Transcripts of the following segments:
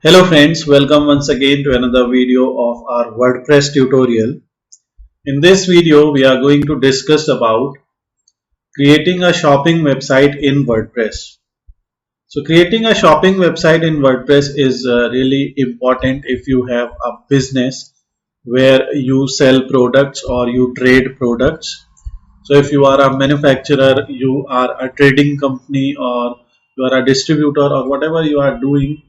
Hello friends, welcome once again to another video of our WordPress tutorial. In this video, we are going to discuss about creating a shopping website in WordPress. So creating a shopping website in WordPress is really important if you have a business where you sell products or you trade products. So if you are a manufacturer, you are a trading company, or you are a distributor, or whatever you are doing,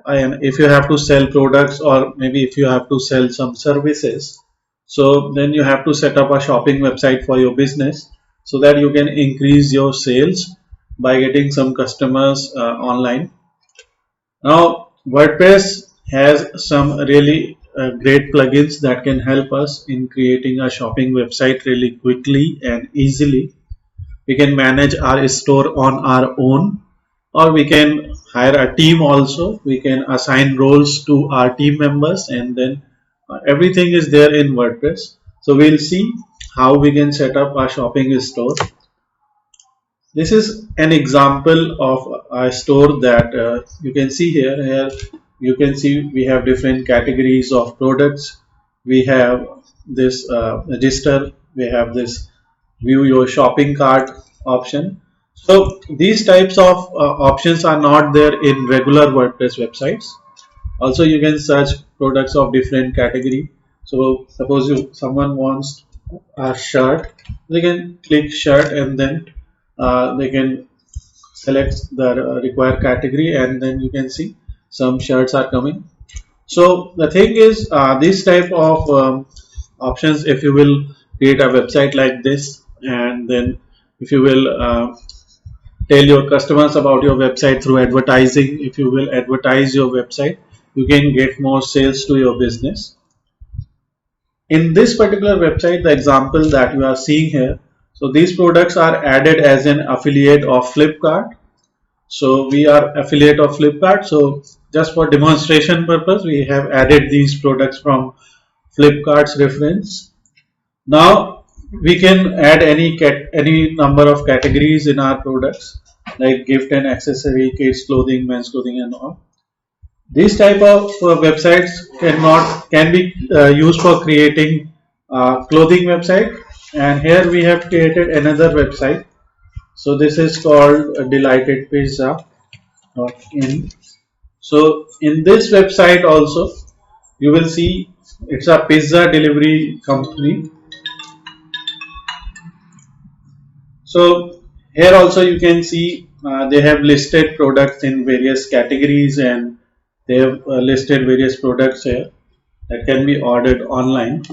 and if you have to sell products or maybe if you have to sell some services, so then you have to set up a shopping website for your business so that you can increase your sales by getting some customers online. Now WordPress has some really great plugins that can help us in creating a shopping website really quickly and easily. We can manage our store on our own, or we can hire a team also. We can assign roles to our team members, and then everything is there in WordPress. So we'll see how we can set up our shopping store. This is an example of a store that you can see here you can see we have different categories of products. We have this register, we have this view your shopping cart option. So these types of options are not there in regular WordPress websites. Also you can search products of different category. So suppose someone wants a shirt, they can click shirt, and then they can select the required category, and then you can see some shirts are coming. So the thing is, this type of options, if you will create a website like this, and then if you will tell your customers about your website through advertising, if you will advertise your website, you can get more sales to your business. In this particular website, the example that you are seeing here, so these products are added as an affiliate of Flipkart. So we are affiliate of Flipkart. So just for demonstration purpose, we have added these products from Flipkart's reference. Now we can add any number of categories in our products, like gift and accessory, kids clothing, men's clothing, and all. These type of websites can be used for creating clothing website. And here we have created another website. So this is called delightedpizza.in. So in this website also you will see it's a pizza delivery company. So here also you can see they have listed products in various categories, and they have listed various products here that can be ordered online.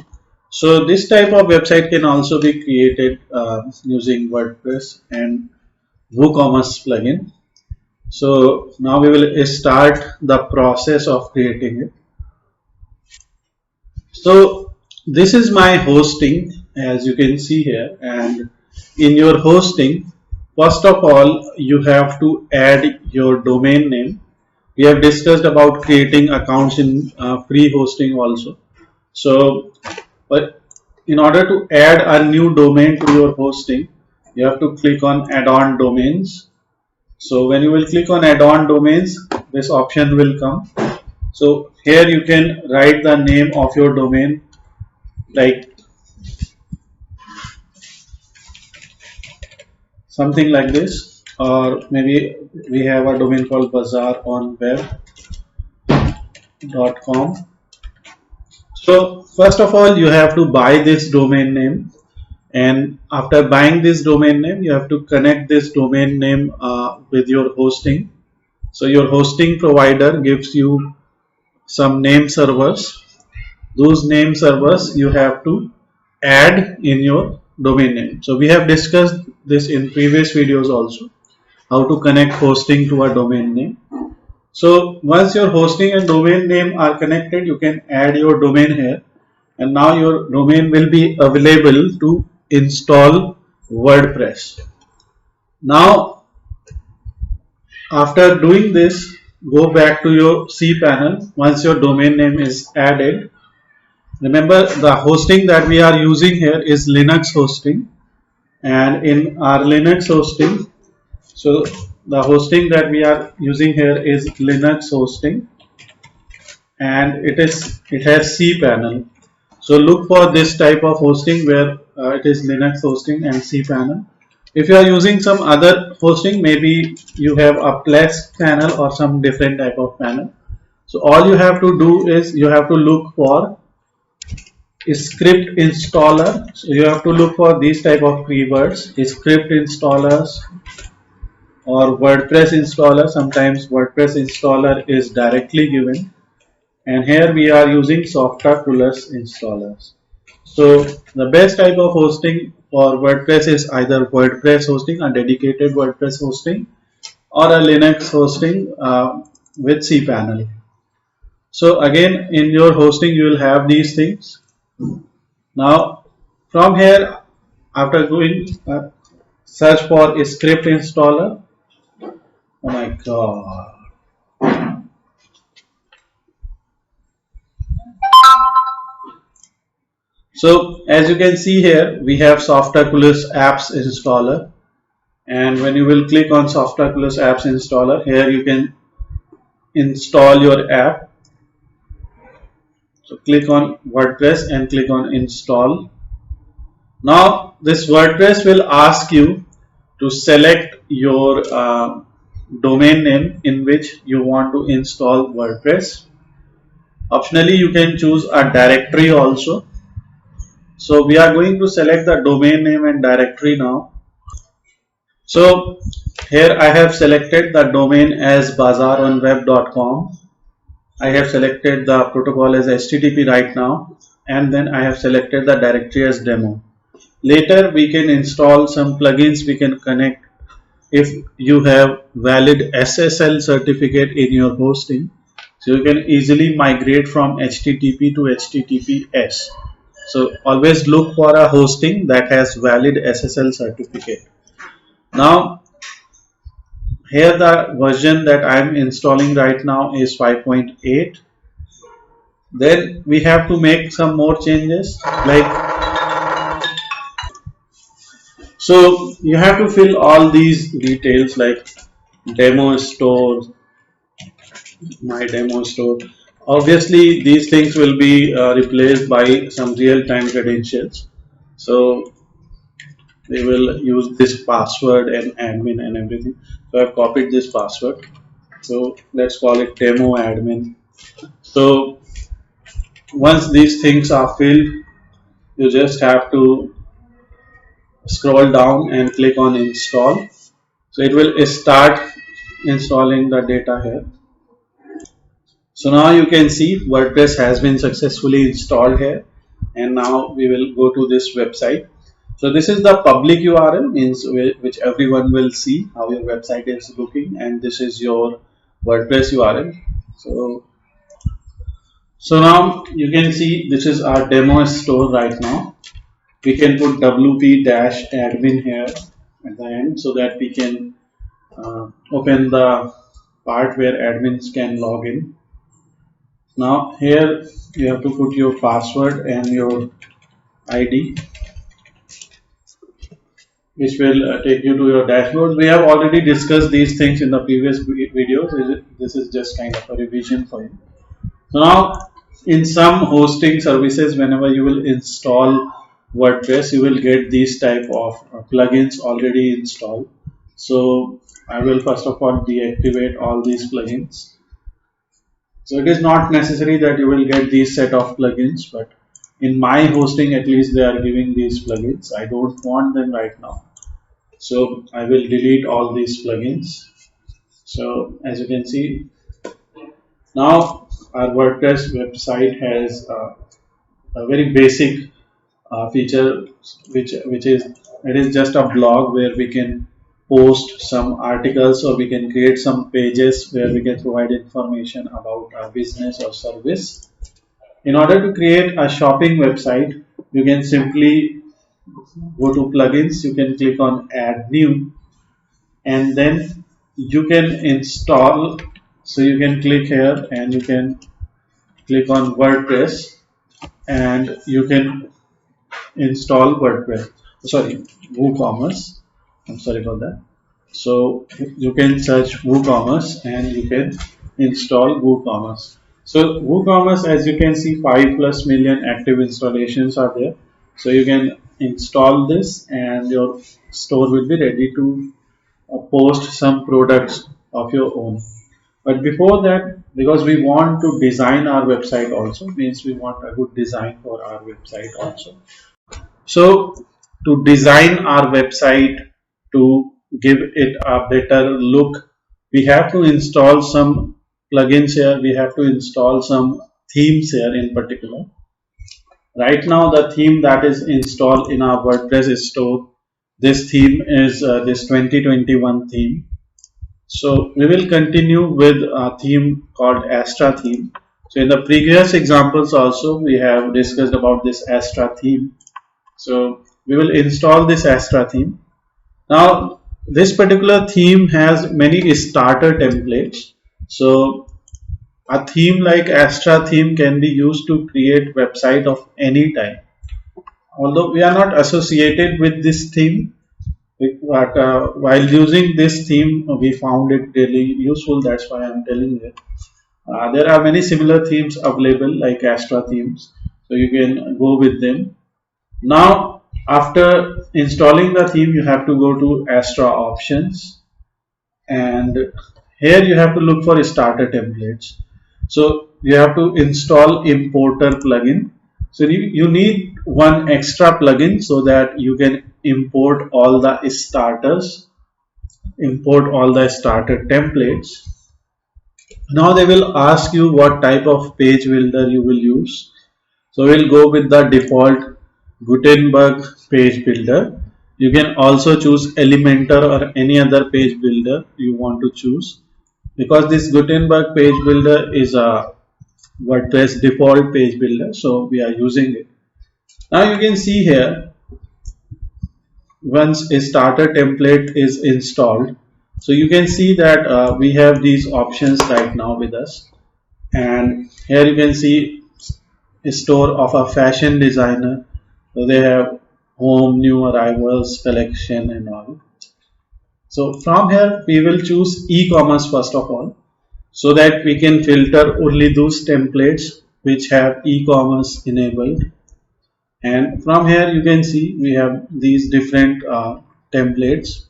So this type of website can also be created using WordPress and WooCommerce plugin. So now we will start the process of creating it. So this is my hosting, as you can see here, and in your hosting, first of all you have to add your domain name. We have discussed about creating accounts in free hosting also. So but in order to add a new domain to your hosting, you have to click on add-on domains. So when you will click on add-on domains, this option will come. So here you can write the name of your domain, like something like this, or maybe we have a domain called bazaaronweb.com. So first of all you have to buy this domain name, and after buying this domain name you have to connect this domain name with your hosting. So your hosting provider gives you some name servers. Those name servers you have to add in your domain name. So we have discussed this in previous videos also, how to connect hosting to a domain name. So once your hosting and domain name are connected, you can add your domain here, and now your domain will be available to install WordPress. Now after doing this, go back to your cPanel. Once your domain name is added, remember the hosting that we are using here is Linux hosting, and in our Linux hosting, so the hosting that we are using here is Linux hosting. and it has cPanel. So look for this type of hosting where it is Linux hosting and cPanel. If you are using some other hosting, maybe you have a Plex panel or some different type of panel. So all you have to do is you have to look for script installer. So you have to look for these type of keywords: script installers or WordPress installer. Sometimes WordPress installer is directly given, and here we are using Softaculous installers. So the best type of hosting for WordPress is either WordPress hosting, a dedicated WordPress hosting, or a Linux hosting with cPanel. So again, in your hosting you will have these things. Now from here, after going search for a script installer. Oh my god. So as you can see here, we have Softaculous apps installer, and when you will click on Softaculous apps installer, here you can install your app. So click on WordPress and click on install. Now this WordPress will ask you to select your domain name in which you want to install WordPress. Optionally you can choose a directory also. So we are going to select the domain name and directory now. So here I have selected the domain as bazaronweb.com. I have selected the protocol as HTTP right now, and then I have selected the directory as demo. Later we can install some plugins we can connect if you have valid SSL certificate in your hosting. So you can easily migrate from HTTP to HTTPS. So always look for a hosting that has valid SSL certificate. Now here the version that I am installing right now is 5.8. Then we have to make some more changes, like, so you have to fill all these details like demo store, my demo store. Obviously these things will be replaced by some real-time credentials. So we will use this password and admin and everything. So I've copied this password. So let's call it demo admin. So once these things are filled, you just have to scroll down and click on install. So it will start installing the data here. So now you can see WordPress has been successfully installed here, and now we will go to this website. So this is the public URL, means which everyone will see how your website is looking, and this is your WordPress URL. So now you can see this is our demo store right now. We can put wp-admin here at the end so that we can open the part where admins can log in. Now here you have to put your password and your ID, which will take you to your dashboard. We have already discussed these things in the previous videos. This is just kind of a revision for you. So now in some hosting services, whenever you will install WordPress, you will get these type of plugins already installed. So I will first of all deactivate all these plugins. So it is not necessary that you will get these set of plugins, but in my hosting at least they are giving these plugins. I don't want them right now. So I will delete all these plugins. So as you can see, now our WordPress website has a very basic feature, which is, it is just a blog where we can post some articles, or we can create some pages where we can provide information about our business or service. In order to create a shopping website, you can simply go to plugins, you can click on add new, and then you can install. So you can click here and you can click on WordPress and you can install WordPress, sorry, WooCommerce. I'm sorry for that. So you can search WooCommerce and you can install WooCommerce. So WooCommerce, as you can see, 5+ million active installations are there. So you can install this and your store will be ready to post some products of your own. But before that, because we want to design our website also, means we want a good design for our website also. So to design our website, to give it a better look, we have to install some plugins here. We have to install some themes here in particular. Right now, the theme that is installed in our WordPress store, this theme is this 2021 theme. So we will continue with a theme called Astra theme. So in the previous examples also we have discussed about this Astra theme. So we will install this Astra theme. Now this particular theme has many starter templates. So a theme like Astra theme can be used to create website of any type. Although we are not associated with this theme, but while using this theme, we found it really useful. That's why I'm telling you. There are many similar themes available like Astra themes, so you can go with them. Now, after installing the theme, you have to go to Astra options, and here you have to look for starter templates. So you have to install importer plugin. So you need one extra plugin so that you can import all the starters, import all the starter templates. Now they will ask you what type of page builder you will use. So we'll go with the default Gutenberg page builder. You can also choose Elementor or any other page builder you want to choose, because this Gutenberg page builder is a WordPress default page builder, so we are using it. Now you can see here, once a starter template is installed, so you can see that we have these options right now with us, and here you can see a store of a fashion designer. So they have home, new arrivals, collection and all. So from here we will choose e-commerce first of all, so that we can filter only those templates which have e-commerce enabled. And from here you can see we have these different templates.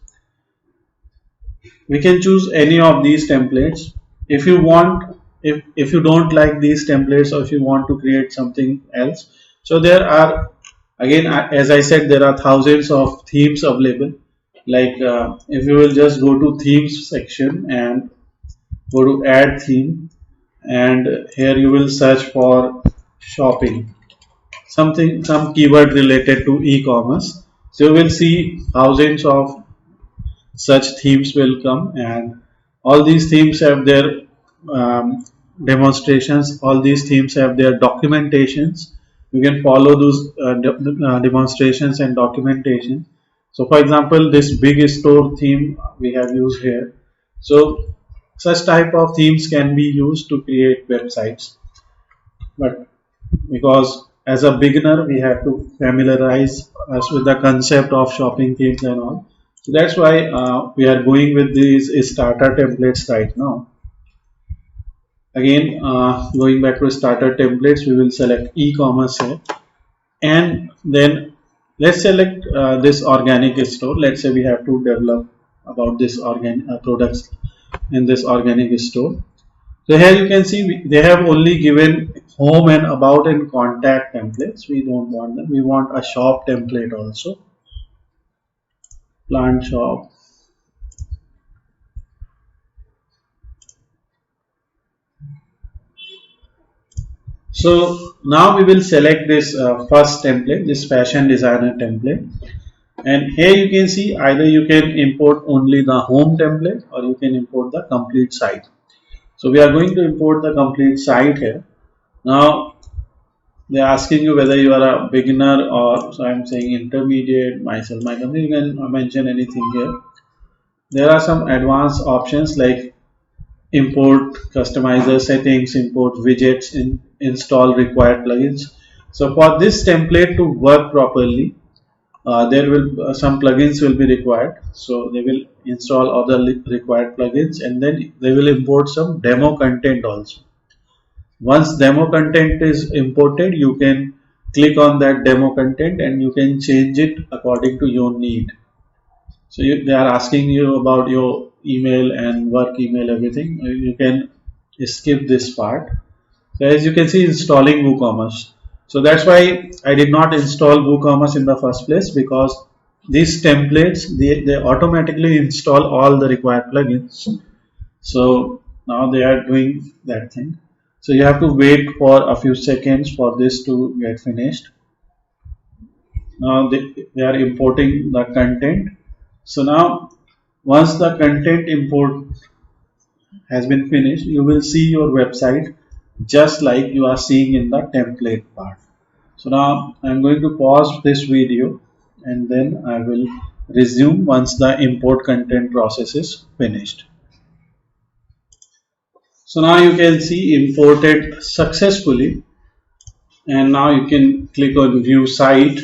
We can choose any of these templates. If you want, if you don't like these templates, or if you want to create something else, so there are, again as I said, there are thousands of themes available. Like if you will just go to themes section and go to add theme, and here you will search for shopping, some keyword related to e-commerce. So you will see thousands of such themes will come, and all these themes have their demonstrations, all these themes have their documentations. You can follow those demonstrations and documentation. So for example, this big store theme we have used here. So such type of themes can be used to create websites, but because as a beginner we have to familiarize us with the concept of shopping themes and all. So that's why we are going with these starter templates right now. Again, going back to starter templates, we will select e-commerce here, and then let's select this organic store. Let's say we have to develop about this organic products in this organic store. So here you can see they have only given home and about and contact templates. We don't want them. We want a shop template also. Plant shop. So now we will select this first template, this fashion designer template. And here you can see either you can import only the home template or you can import the complete site. So we are going to import the complete site here. Now they are asking you whether you are a beginner or, so I am saying intermediate, myself, my company. You can mention anything here. There are some advanced options like import customizer settings, import widgets, install required plugins. So for this template to work properly, there will some plugins will be required. So they will install all the required plugins, and then they will import some demo content also. Once demo content is imported, you can click on that demo content and you can change it according to your need. So they are asking you about your email and work email, everything. You can skip this part. So as you can see, installing WooCommerce. So that's why I did not install WooCommerce in the first place, because these templates, they automatically install all the required plugins. So now they are doing that thing. So you have to wait for a few seconds for this to get finished. Now they are importing the content. So now once the content import has been finished, you will see your website just like you are seeing in the template part. So now I'm going to pause this video and then I will resume once the import content process is finished. So now you can see imported successfully, and now you can click on view site,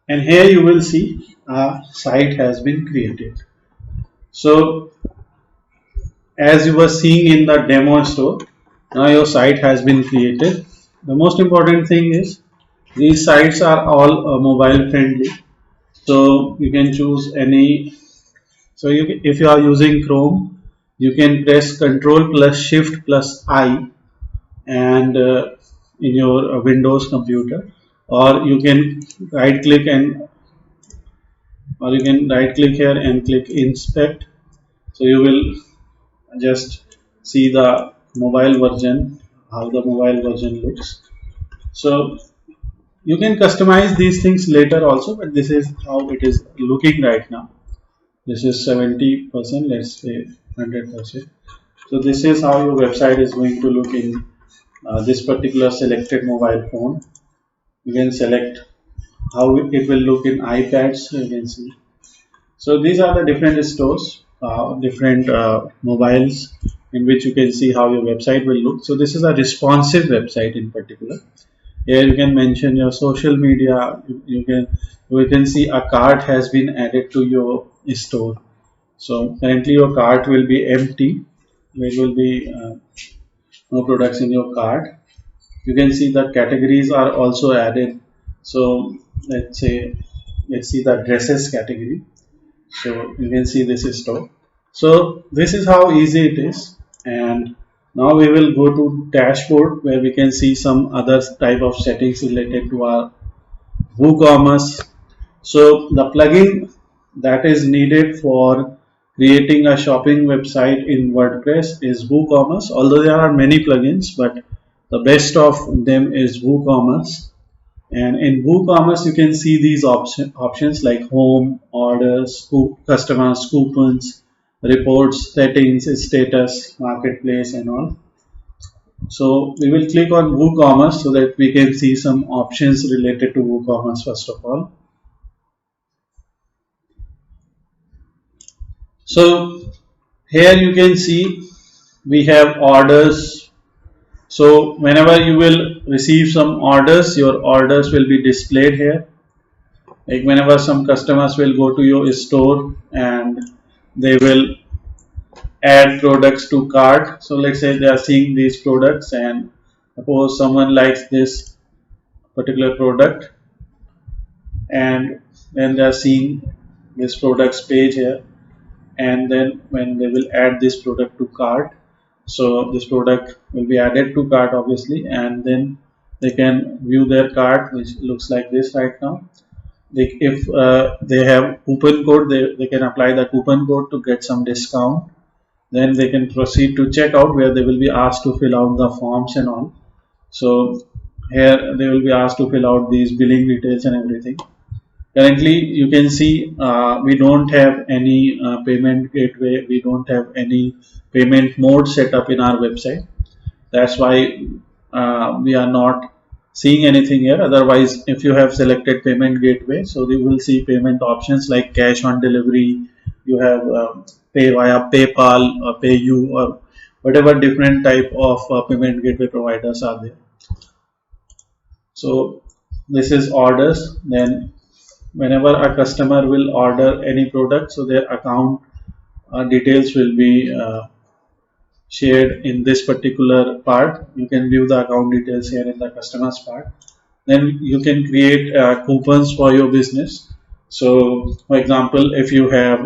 and here you will see a site has been created. So as you were seeing in the demo store, now your site has been created. The most important thing is these sites are all mobile friendly, so you can choose any. So if you are using Chrome, you can press Ctrl plus Shift plus I, and in your Windows computer, or you can right click here and click inspect. So you will just see the mobile version, how the mobile version looks. So you can customize these things later also, but this is how it is looking right now. This is 70%, let's say 100%. So this is how your website is going to look in this particular selected mobile phone. You can select how it will look in iPads, you can see. So these are the different stores, different mobiles, in which you can see how your website will look. So this is a responsive website in particular. Here you can mention your social media. You can see a cart has been added to your store. So currently your cart will be empty. There will be no products in your cart. You can see that categories are also added. So let's see the dresses category. So you can see this is store. So this is how easy it is. And now we will go to dashboard, where we can see some other type of settings related to our WooCommerce. So the plugin that is needed for creating a shopping website in WordPress is WooCommerce. Although there are many plugins, but the best of them is WooCommerce. And in WooCommerce, you can see these options like home, orders, customers, coupons, reports, settings, status, marketplace, and all. So we will click on WooCommerce so that we can see some options related to WooCommerce first of all. So here you can see we have orders. So whenever you will receive some orders, your orders will be displayed here. Like whenever some customers will go to your store and they will add products to cart. So let's say they are seeing these products, and suppose someone likes this particular product, and then they are seeing this products page here, and then when they will add this product to cart, so this product will be added to cart obviously, and then they can view their cart, which looks like this right now. If they have coupon code, they can apply the coupon code to get some discount. Then they can proceed to checkout, where they will be asked to fill out the forms and all. So here they will be asked to fill out these billing details and everything. Currently you can see we don't have any payment gateway, we don't have any payment mode set up in our website. That's why we are not seeing anything here. Otherwise, if you have selected payment gateway, so you will see payment options like cash on delivery, you have pay via PayPal or PayU, or whatever different type of payment gateway providers are there. So this is orders. Then whenever a customer will order any product, so their account details will be shared in this particular part. You can view the account details here in the customers part. Then you can create coupons for your business. So for example, if you have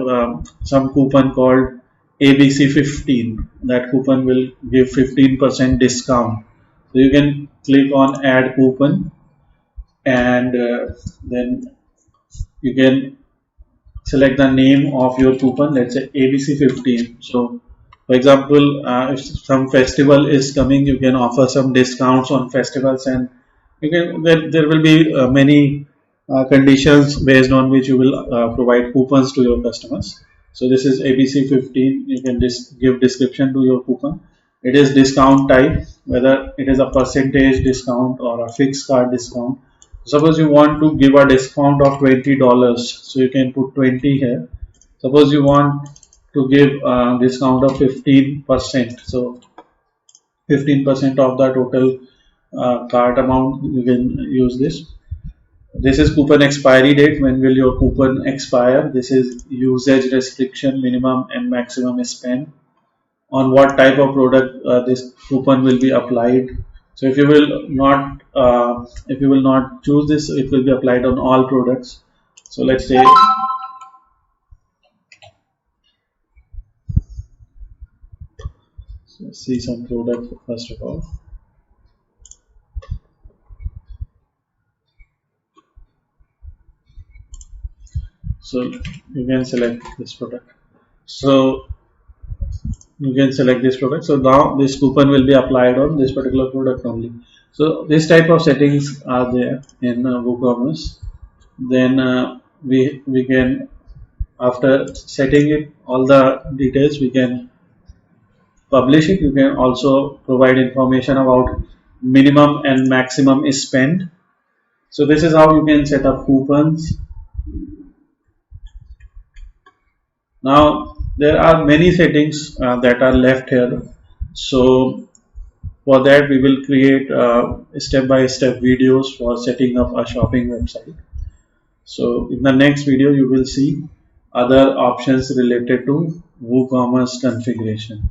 some coupon called ABC 15, that coupon will give 15% discount. So you can click on add coupon, and then you can select the name of your coupon, let's say ABC 15. So for example, if some festival is coming, you can offer some discounts on festivals, and you can there will be many conditions based on which you will provide coupons to your customers. So this is ABC 15. You can give description to your coupon. It is discount type, whether it is a percentage discount or a fixed card discount. Suppose you want to give a discount of $20, so you can put 20 here. Suppose you want to give a discount of 15%, so 15% of the total cart amount, you can use this. This is coupon expiry date. When will your coupon expire? This is usage restriction, minimum and maximum spend. On what type of product this coupon will be applied. So if you will not choose this, it will be applied on all products. So let's say see some product first of all. So you can select this product. So you can select this product. So now this coupon will be applied on this particular product only. So this type of settings are there in WooCommerce. Then we can, after setting it all the details, we can publish it. You can also provide information about minimum and maximum spend. So this is how you can set up coupons. Now there are many settings that are left here. So for that we will create step-by-step videos for setting up a shopping website. So in the next video you will see other options related to WooCommerce configuration.